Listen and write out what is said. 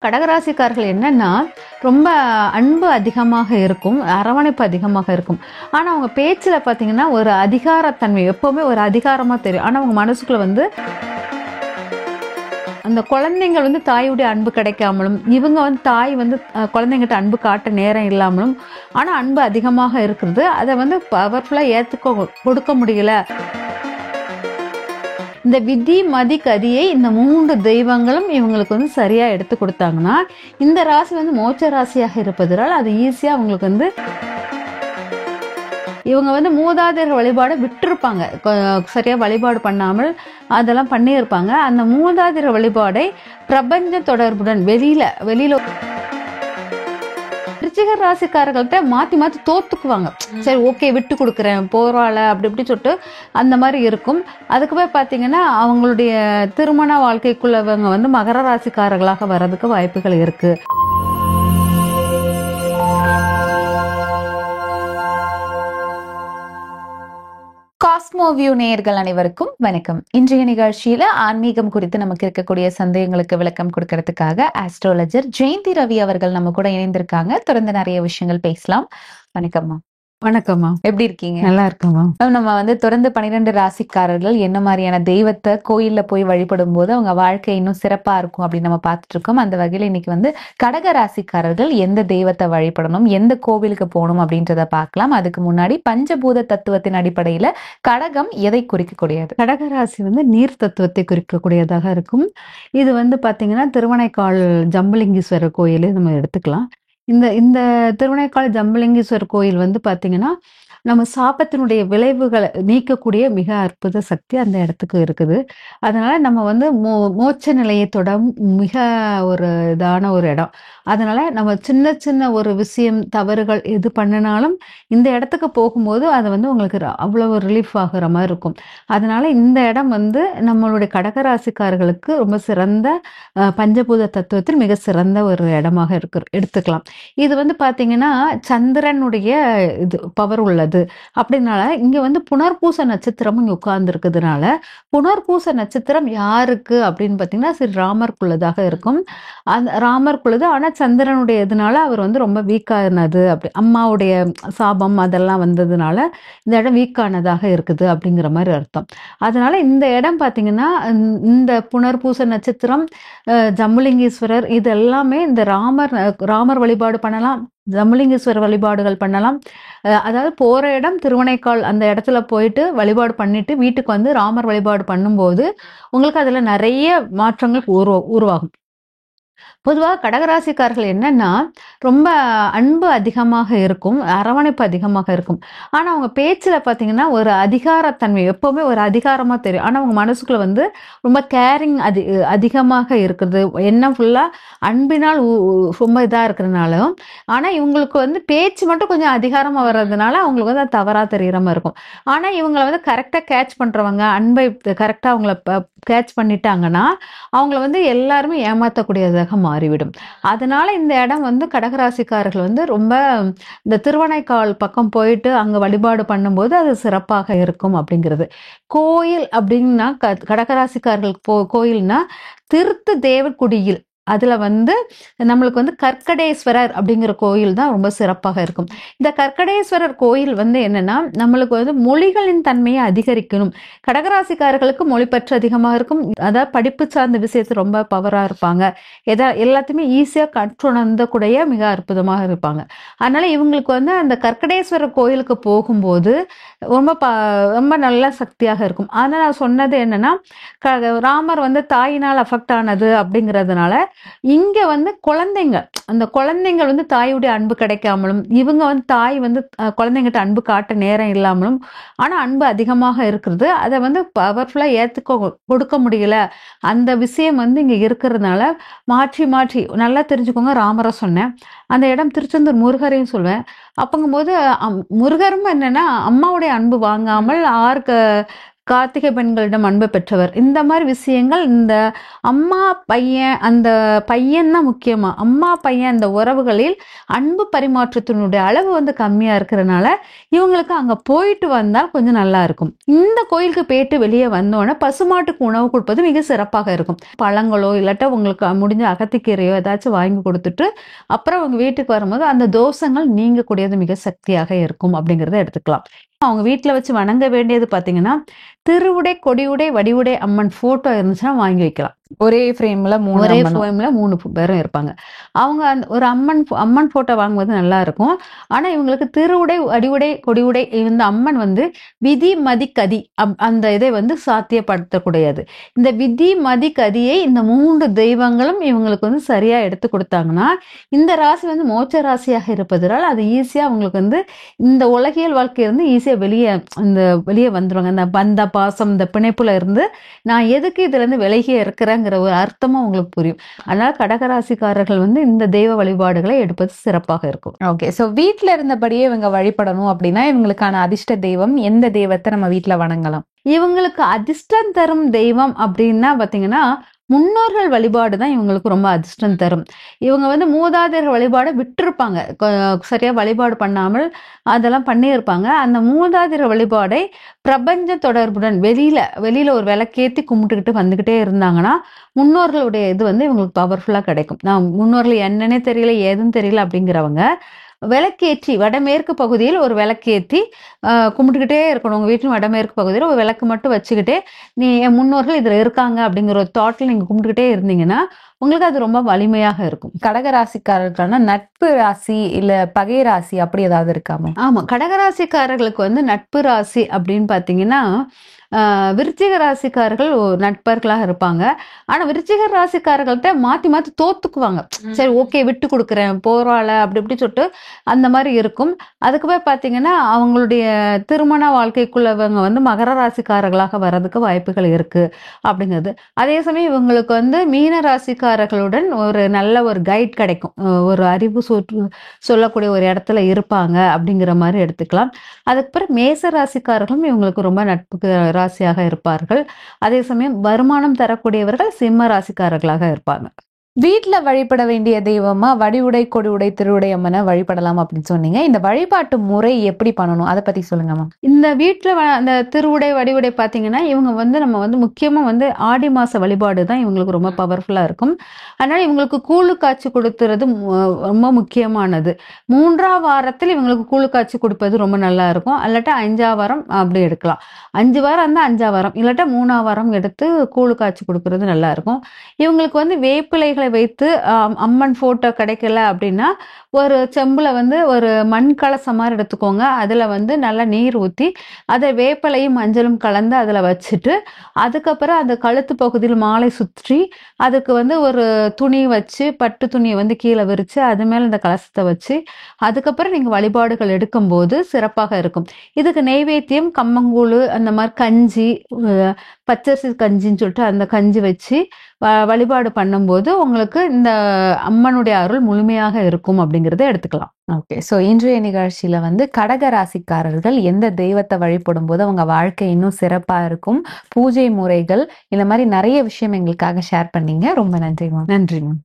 கடகராசிக்காரர்கள் என்னன்னா ரொம்ப அன்பு அதிகமாக இருக்கும், அரவணைப்பு அதிகமாக இருக்கும். ஆனா அவங்க பேச்சுல பாத்தீங்கன்னா ஒரு அதிகாரத்தன்மை, எப்பவுமே ஒரு அதிகாரமா தெரியும். ஆனா அவங்க மனசுக்குள்ள அந்த குழந்தைங்கள் தாயுடைய அன்பு கிடைக்காமலும், இவங்க தாய் குழந்தைங்கிட்ட அன்பு காட்ட நேரம் இல்லாமலும், ஆனா அன்பு அதிகமாக இருக்கிறது. அதை பவர்ஃபுல்லா கொடுக்க முடியல. இந்த விதி மதி கதியை இந்த 3 தெய்வங்களும் இவங்களுக்கு சரியா எடுத்து கொடுத்தாங்கன்னா, இந்த ராசி மோட்ச ராசியாக இருப்பதால் அது ஈஸியா அவங்களுக்கு இவங்க மூதாதையர் வழிபாடு விட்டுருப்பாங்க, சரியா வழிபாடு பண்ணாமல் அதெல்லாம் பண்ணியிருப்பாங்க. அந்த மூதாதையர் வழிபாடை பிரபஞ்ச தொடர்புடன் வெளியில விருச்சிக ராசிக்காரர்கள்ட்ட மாத்தி மாத்தி தோத்துக்குவாங்க. சரி, ஓகே, விட்டு கொடுக்குறேன், போராள அப்படி சொல்லிட்டு அந்த மாதிரி இருக்கும். அதுக்கு போய் பாத்தீங்கன்னா அவங்களுடைய திருமண வாழ்க்கைக்குள்ளவங்க மகர ராசிக்காரர்களாக வர்றதுக்கு வாய்ப்புகள் இருக்கு. காஸ்மோவியூ நேயர்கள் அனைவருக்கும் வணக்கம். இன்றைய நிகழ்ச்சியில ஆன்மீகம் குறித்து நமக்கு இருக்கக்கூடிய சந்தேகங்களுக்கு விளக்கம் கொடுக்கறதுக்காக ஆஸ்ட்ராலஜர் ஜெயந்தி ரவி அவர்கள் நம்ம கூட இணைந்திருக்காங்க. தொடர்ந்து நிறைய விஷயங்கள் பேசலாம். வணக்கம்மா. வணக்கம்மா, எப்படி இருக்கீங்க? நல்லா இருக்கம்மா. நம்ம தொடர்ந்து 12 ராசிக்காரர்கள் என்ன மாதிரியான தெய்வத்தை கோயில்ல போய் வழிபடும் போது அவங்க வாழ்க்கை இன்னும் சிறப்பா இருக்கும் அப்படின்னு நம்ம பார்த்துட்டு இருக்கோம். அந்த வகையில இன்னைக்கு கடக ராசிக்காரர்கள் எந்த தெய்வத்தை வழிபடணும், எந்த கோவிலுக்கு போகணும் அப்படின்றத பார்க்கலாம். அதுக்கு முன்னாடி பஞ்சபூத தத்துவத்தின் அடிப்படையில கடகம் எதை குறிக்கக்கூடியது? கடகராசி நீர் தத்துவத்தை குறிக்கக்கூடியதாக இருக்கும். இது பாத்தீங்கன்னா திருவனைக்கால் ஜம்புலிங்கீஸ்வரர் கோயிலே நம்ம எடுத்துக்கலாம். இந்த திருவனைக்கால் ஜம்புலிங்கீஸ்வரர் கோயில் பாத்தீங்கன்னா நம்ம சாபத்தினுடைய விளைவுகளை நீக்கக்கூடிய மிக அற்புத சக்தி அந்த இடத்துக்கு இருக்குது. அதனால நம்ம மோட்ச நிலையை தொட மிக ஒரு இதான ஒரு இடம். அதனால நம்ம சின்ன சின்ன ஒரு விஷயம் தவறுகள் எது பண்ணினாலும் இந்த இடத்துக்கு போகும்போது அது உங்களுக்கு அவ்வளவு ரிலீஃப் ஆகுற மாதிரி இருக்கும். அதனால இந்த இடம் நம்மளுடைய கடகராசிக்காரர்களுக்கு ரொம்ப சிறந்த பஞ்சபூத தத்துவத்தில் மிக சிறந்த ஒரு இடமாக எடுத்துக்கலாம். இது பாத்தீங்கன்னா சந்திரனுடைய இது பவர் உள்ளது. அப்படினால இங்க புனர்பூச நட்சத்திரமும் இங்க உட்கார்ந்து இருக்கிறதுனால, புனர்பூச நட்சத்திரம் யாருக்கு அப்படின்னு பாத்தீங்கன்னா ஸ்ரீ ராமருக்குள்ளதாக இருக்கும். அந்த ராமருக்குள்ளது. ஆனா சந்திரனுடைய இதனால அவர் ரொம்ப வீக்கானது, அப்படி அம்மாவுடைய சாபம் அதெல்லாம் வந்ததுனால இந்த இடம் வீக்கானதாக இருக்குது அப்படிங்கிற மாதிரி அர்த்தம். அதனால இந்த இடம் பாத்தீங்கன்னா இந்த புனர்பூச நட்சத்திரம், ஜம்புலிங்கீஸ்வரர், இது எல்லாமே இந்த ராமர் வழிபாடு பண்ணலாம், ஜம்புலிங்கீஸ்வரர் வழிபாடுகள் பண்ணலாம். அதாவது போற இடம் திருவனைக்கால், அந்த இடத்துல போயிட்டு வழிபாடு பண்ணிட்டு வீட்டுக்கு ராமர் வழிபாடு பண்ணும்போது உங்களுக்கு அதுல நிறைய மாற்றங்கள் உருவாகும். பொதுவாக கடகராசிக்காரர்கள் என்னன்னா ரொம்ப அன்பு அதிகமாக இருக்கும், அரவணைப்பு அதிகமாக இருக்கும். ஆனா அவங்க பேச்சுல பாத்தீங்கன்னா ஒரு அதிகாரத்தன்மை, எப்பவுமே ஒரு அதிகாரமா தெரியும். ஆனா அவங்க மனசுக்குள்ள ரொம்ப கேரிங் அதிகமாக இருக்கிறது, எண்ணம் ஃபுல்லா அன்பினால் ரொம்ப இதா இருக்கிறதுனாலும், ஆனா இவங்களுக்கு பேச்சு மட்டும் கொஞ்சம் அதிகாரமா வர்றதுனால அவங்களுக்கு அது தவறா தெரிகிற மாதிரி இருக்கும். ஆனா இவங்களை கரெக்டா கேட்ச் பண்றவங்க, அன்பை கரெக்டா அவங்கள கேட்ச் பண்ணிட்டாங்கன்னா அவங்கள எல்லாருமே ஏமாத்தக்கூடியதாக மாறிவிடும். அதனால இந்த இடம் கடகராசிக்காரர்கள் ரொம்ப இந்த திருவனைக்கால் பக்கம் போயிட்டு அங்க வழிபாடு பண்ணும்போது அது சிறப்பாக இருக்கும் அப்படிங்கிறது. கோயில் அப்படின்னா கடகராசிக்காரர்கள் கோயில்னா திருத்து தேவக்குடியில், அதுல நம்மளுக்கு கற்கடேஸ்வரர் அப்படிங்கிற கோயில் தான் ரொம்ப சிறப்பாக இருக்கும். இந்த கற்கடேஸ்வரர் கோயில் என்னன்னா நம்மளுக்கு மொழிகளின் தன்மையை அதிகரிக்கணும். கடகராசிக்காரர்களுக்கு மொழிப்பற்று அதிகமாக இருக்கும். அதாவது படிப்பு சார்ந்த விஷயத்து ரொம்ப பவரா இருப்பாங்க. எல்லாத்தையுமே ஈஸியா கற்றுணர்ந்த கூடிய மிக அற்புதமாக இருப்பாங்க. அதனால இவங்களுக்கு அந்த கற்கடேஸ்வரர் கோயிலுக்கு போகும்போது ரொம்ப நல்ல சக்தியாக இருக்கும். ஆனா நான் சொன்னது என்னன்னா ராமர் தாயினால் அஃபெக்ட் ஆனது அப்படிங்கிறதுனால இங்க குழந்தைங்க, அந்த குழந்தைங்கள் தாயுடைய அன்பு கிடைக்காமலும், இவங்க தாய் குழந்தைங்கிட்ட அன்பு காட்ட நேரம் இல்லாமலும், ஆனா அன்பு அதிகமாக இருக்கிறது. அதை பவர்ஃபுல்லா கொடுக்க முடியல. அந்த விஷயம் இங்க இருக்கிறதுனால மாற்றி மாற்றி நல்லா தெரிஞ்சுக்கோங்க. ராமரை சொன்னேன், அந்த இடம் திருச்செந்தூர் முருகரையும் சொல்வேன். அப்பங்கும்போது முருகரும் என்னன்னா அம்மாவுடைய அன்பு வாங்காமல் கார்த்திகை பெண்களிடம் அன்பு பெற்றவர், இந்த மாதிரி விஷயங்கள் இந்த அம்மா பையன், அந்த பையன் தான் முக்கியமா அம்மா பையன் அந்த உறவுகளில் அன்பு பரிமாற்றத்தினுடைய அளவு வந்து கம்மியா இருக்கிறனால இவங்களுக்கு அங்க போயிட்டு வந்தால் கொஞ்சம் நல்லா இருக்கும். இந்த கோயிலுக்கு போயிட்டு வெளியே வந்தோடனே பசுமாட்டுக்கு உணவு கொடுப்பது மிக சிறப்பாக இருக்கும். பழங்களோ இல்லாட்டா உங்களுக்கு முடிஞ்ச அகத்திக்கீரையோ ஏதாச்சும் வாங்கி கொடுத்துட்டு அப்புறம் அவங்க வீட்டுக்கு வரும்போது அந்த தோஷங்கள் நீங்கக்கூடியது மிக சக்தியாக இருக்கும் அப்படிங்கிறத எடுத்துக்கலாம். அவங்க வீட்டுல வச்சு வணங்க வேண்டியது பாத்தீங்கன்னா திருவுடை, கொடியுடை, வடிவுடை அம்மன் போட்டோ இருந்துச்சுன்னா வாங்கி வைக்கலாம். ஒரே ஃப்ரேம்ல ஒரே ஃப்ரேம்ல 3 பேரும் இருப்பாங்க. அவங்க ஒரு அம்மன் போட்டோ வாங்குவது நல்லா இருக்கும். ஆனா இவங்களுக்கு திருவுடை, வடிவுடை, கொடியுடை இந்த அம்மன் வந்து விதி மதி கதி அந்த இதை வந்து சாத்தியப்படுத்தக்கூடியது. இந்த விதி மதி கதியை இந்த 3 தெய்வங்களும் இவங்களுக்கு வந்து சரியா எடுத்து கொடுத்தாங்கன்னா இந்த ராசி வந்து மோட்ச ராசியாக இருப்பதனால் அது ஈஸியா அவங்களுக்கு வந்து இந்த உலகியல் வாழ்க்கையிலிருந்து ஈஸியா வெளியே வந்துருவாங்க. இந்த பந்த பாசம் இந்த பிணைப்புல இருந்து நான் எதுக்கு இதுல இருந்து விலகியே இருக்கிறேங்கிற ஒரு அர்த்தமும் உங்களுக்கு புரியும். அதனால கடகராசிக்காரர்கள் வந்து இந்த தெய்வ வழிபாடுகளை எடுப்பது சிறப்பாக இருக்கும். ஓகே, சோ வீட்ல இருந்தபடியே இவங்க வழிபடணும் அப்படின்னா இவங்களுக்கான அதிர்ஷ்ட தெய்வம் எந்த தெய்வத்தை நம்ம வீட்ல வணங்கலாம்? இவங்களுக்கு அதிர்ஷ்டம் தரும் தெய்வம் அப்படின்னா பாத்தீங்கன்னா முன்னோர்கள் வழிபாடு தான் இவங்களுக்கு ரொம்ப அதிர்ஷ்டம் தரும். இவங்க வந்து மூதாதையர் வழிபாடு விட்டுருப்பாங்க, சரியா வழிபாடு பண்ணாமல் அதெல்லாம் பண்ணியிருப்பாங்க. அந்த மூதாதையர் வழிபாடை பிரபஞ்ச தொடர்புடன் வெளியில ஒரு விளக்கேத்தி கும்பிட்டுக்கிட்டு வந்துகிட்டே இருந்தாங்கன்னா முன்னோர்களுடைய இது வந்து இவங்களுக்கு பவர்ஃபுல்லா கிடைக்கும். நான் முன்னோர்கள் என்னன்னே தெரியல ஏதுன்னு தெரியல அப்படிங்கிறவங்க விளக்கேற்றி வடமேற்கு பகுதியில் ஒரு விளக்கேற்றி கும்பிட்டுக்கிட்டே இருக்கணும். உங்க வீட்டில் வடமேற்கு பகுதியில் ஒரு விளக்கு மட்டும் வச்சுக்கிட்டே நீ என் முன்னோர்கள் இதுல இருக்காங்க அப்படிங்கிற ஒரு தாட்ல நீங்க கும்பிட்டுக்கிட்டே இருந்தீங்கன்னா உங்களுக்கு அது ரொம்ப வலிமையாக இருக்கும். கடகராசிக்காரர்களுக்கான நட்பு ராசி இல்ல பகை ராசி அப்படி ஏதாவது இருக்காமா? ஆமா, கடகராசிக்காரர்களுக்கு வந்து நட்பு ராசி அப்படின்னு பாத்தீங்கன்னா விருச்சிக ராசிக்காரர்கள் நட்பர்களாக இருப்பாங்க. ஆனா விருச்சிக ராசிக்காரர்கள்ட்ட மாத்தி மாத்தி தோத்துக்குவாங்க. சரி ஓகே விட்டு கொடுக்குறேன் போறாள அப்படி இப்படி சொல்லிட்டு அந்த மாதிரி இருக்கும். அதுக்கப்புறம் பாத்தீங்கன்னா அவங்களுடைய திருமண வாழ்க்கைக்குள்ளவங்க வந்து மகர ராசிக்காரர்களாக வர்றதுக்கு வாய்ப்புகள் இருக்கு அப்படிங்கிறது. அதே சமயம் இவங்களுக்கு வந்து மீன ராசிக்காரர்களுடன் ஒரு நல்ல ஒரு கைட் கிடைக்கும், ஒரு அறிவு சொல்லக்கூடிய ஒரு இடத்துல இருப்பாங்க அப்படிங்கிற மாதிரி எடுத்துக்கலாம். அதுக்கப்புறம் மேச ராசிக்காரர்களும் இவங்களுக்கு ரொம்ப நட்புக்கு ராசியாக இருப்பார்கள். அதே சமயம் வருமானம் தரக்கூடியவர்கள் சிம்ம ராசிக்காரர்களாக இருப்பாங்க. வீட்டுல வழிபட வேண்டிய தெய்வமா வடிவுடை, கொடிவுடை, திருவுடை அம்மனை வழிபடலாம் அப்படின்னு சொன்னீங்க. இந்த வழிபாட்டு முறை எப்படி பண்ணணும் அதை பத்தி சொல்லுங்கம்மா. இந்த வீட்டுல அந்த திருவுடை வடிவுடை பாத்தீங்கன்னா இவங்க வந்து நம்ம வந்து முக்கியமா வந்து ஆடி மாச வழிபாடு தான் இவங்களுக்கு ரொம்ப பவர்ஃபுல்லா இருக்கும். அதனால இவங்களுக்கு கூழு காய்ச்சி கொடுத்துறது ரொம்ப முக்கியமானது. 3ஆம் வாரத்தில் இவங்களுக்கு கூழு காய்ச்சி கொடுப்பது ரொம்ப நல்லா இருக்கும். இல்லாட்டா 5ஆம் வாரம் அப்படி எடுக்கலாம். 5 வாரம் இருந்தா 5ஆம் வாரம் இல்லாட்டா 3ஆம் வாரம் எடுத்து கூழு காய்ச்சி கொடுக்கறது நல்லா இருக்கும். இவங்களுக்கு வந்து வேப்பிலைகள் வைத்து அம்மன் போட்டோ கிடைக்கல அப்படின்னா ஒரு செம்புல வந்து ஒரு மண் கலசம் மாதிரி எடுத்துக்கோங்க. அதுல வந்து நல்லா நீர் ஊத்தி அதை வேப்பிலையும் மஞ்சளும் கலந்து அதுல வச்சுட்டு அதுக்கப்புறம் அந்த கழுத்து பகுதியில் மாலை சுற்றி அதுக்கு வந்து ஒரு துணி வச்சு பட்டு துணியை வந்து கீழே விரிச்சு அது மேல இந்த கலசத்தை வச்சு அதுக்கப்புறம் நீங்க வழிபாடுகள் எடுக்கும் போது சிறப்பாக இருக்கும். இதுக்கு நெய்வேத்தியம் கம்மங்கூழ் அந்த மாதிரி கஞ்சி, பச்சரிசி கஞ்சின்னு சொல்லிட்டு அந்த கஞ்சி வச்சு வழிபாடு பண்ணும்போது உங்களுக்கு இந்த அம்மனுடைய அருள் முழுமையாக இருக்கும் அப்படிங்கறத எடுத்துக்கலாம். ஓகே, சோ இன்றைய நிகழ்ச்சியில வந்து கடக ராசிக்காரர்கள் எந்த தெய்வத்தை வழிபடும் போது அவங்க வாழ்க்கை இன்னும் சிறப்பா இருக்கும், பூஜை முறைகள் இந்த மாதிரி நிறைய விஷயம் எங்களுக்காக ஷேர் பண்ணீங்க. ரொம்ப நன்றி மேம். நன்றி மேம்.